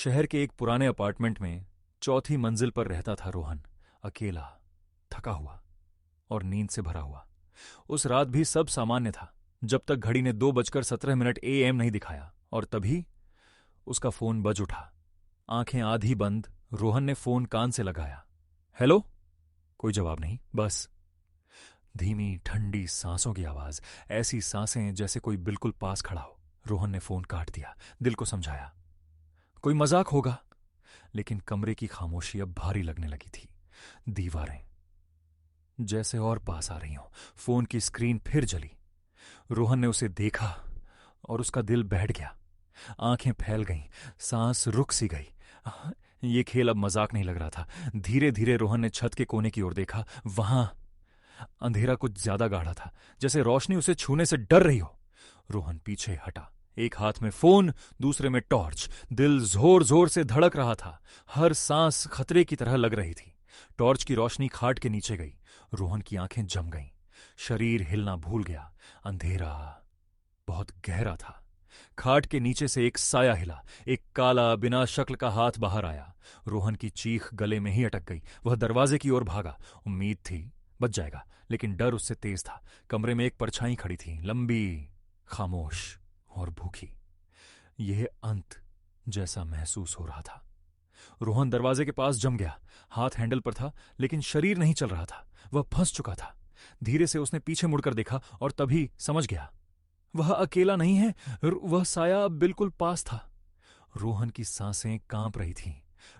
शहर के एक पुराने अपार्टमेंट में चौथी मंजिल पर रहता था रोहन, अकेला, थका हुआ और नींद से भरा हुआ। उस रात भी सब सामान्य था जब तक घड़ी ने 2:17 AM नहीं दिखाया, और तभी उसका फोन बज उठा। आंखें आधी बंद रोहन ने फोन कान से लगाया। हेलो। कोई जवाब नहीं, बस धीमी ठंडी सांसों की आवाज, ऐसी सांसें जैसे कोई बिल्कुल पास खड़ा हो। रोहन ने फोन काट दिया, दिल को समझाया कोई मजाक होगा, लेकिन कमरे की खामोशी अब भारी लगने लगी थी। दीवारें जैसे और पास आ रही हों। फोन की स्क्रीन फिर जली। रोहन ने उसे देखा और उसका दिल बैठ गया। आंखें फैल गईं, सांस रुक सी गई। ये खेल अब मजाक नहीं लग रहा था। धीरे धीरे रोहन ने छत के कोने की ओर देखा। वहां अंधेरा कुछ ज्यादा गाढ़ा था, जैसे रोशनी उसे छूने से डर रही हो। रोहन पीछे हटा, एक हाथ में फोन, दूसरे में टॉर्च। दिल जोर जोर से धड़क रहा था, हर सांस खतरे की तरह लग रही थी। टॉर्च की रोशनी खाट के नीचे गई। रोहन की आंखें जम गईं, शरीर हिलना भूल गया। अंधेरा बहुत गहरा था। खाट के नीचे से एक साया हिला, एक काला बिना शक्ल का हाथ बाहर आया। रोहन की चीख गले में ही अटक गई। वह दरवाजे की ओर भागा। उम्मीद थी बच जाएगा, लेकिन डर उससे तेज था। कमरे में एक परछाई खड़ी थी, लंबी, खामोश और भूखी। यह अंत जैसा महसूस हो रहा था। रोहन दरवाजे के पास जम गया। हाथ हैंडल पर था, लेकिन शरीर नहीं चल रहा था। वह फंस चुका था। धीरे से उसने पीछे मुड़कर देखा और तभी समझ गया, वह अकेला नहीं है। वह साया अब बिल्कुल पास था। रोहन की सांसें कांप रही थीं।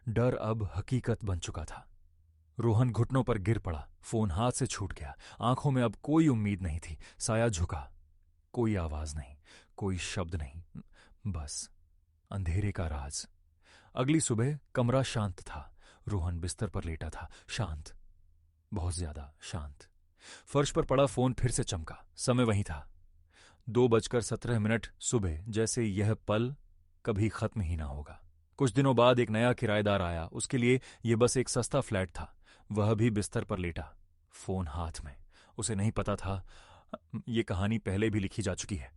डर अब हकीकत बन चुका था। रोहन घुटनों पर गिर पड़ा। फोन हाथ से छूट गया। आंखों में अब कोई उम्मीद नहीं थी। साया झुका। कोई आवाज नहीं, कोई शब्द नहीं, बस अंधेरे का राज। अगली सुबह कमरा शांत था। रोहन बिस्तर पर लेटा था, शांत, बहुत ज्यादा शांत। फर्श पर पड़ा फोन फिर से चमका। समय वही था, 2:17 सुबह, जैसे यह पल कभी खत्म ही ना होगा। कुछ दिनों बाद एक नया किराएदार आया। उसके लिए यह बस एक सस्ता फ्लैट था। वह भी बिस्तर पर लेटा, फोन हाथ में। उसे नहीं पता था यह कहानी पहले भी लिखी जा चुकी है।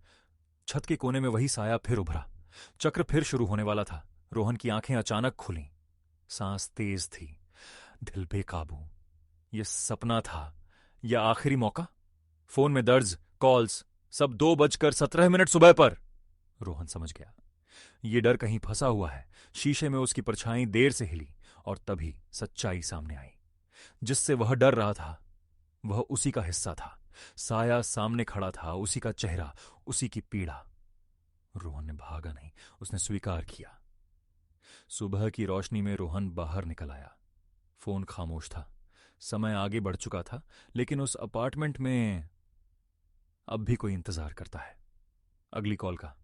छत के कोने में वही साया फिर उभरा। चक्र फिर शुरू होने वाला था। रोहन की आंखें अचानक खुलीं। सांस तेज थी, दिल बेकाबू। यह सपना था या आखिरी मौका? फोन में दर्ज कॉल्स, सब 2:17 सुबह पर। रोहन समझ गया, ये डर कहीं फंसा हुआ है। शीशे में उसकी परछाई देर से हिली और तभी सच्चाई सामने आई। जिससे वह डर रहा था वह उसी का हिस्सा था। साया सामने खड़ा था, उसी का चेहरा, उसी की पीड़ा। रोहन ने भागा नहीं, उसने स्वीकार किया। सुबह की रोशनी में रोहन बाहर निकल आया। फोन खामोश था। समय आगे बढ़ चुका था, लेकिन उस अपार्टमेंट में अब भी कोई इंतजार करता है। अगली कॉल का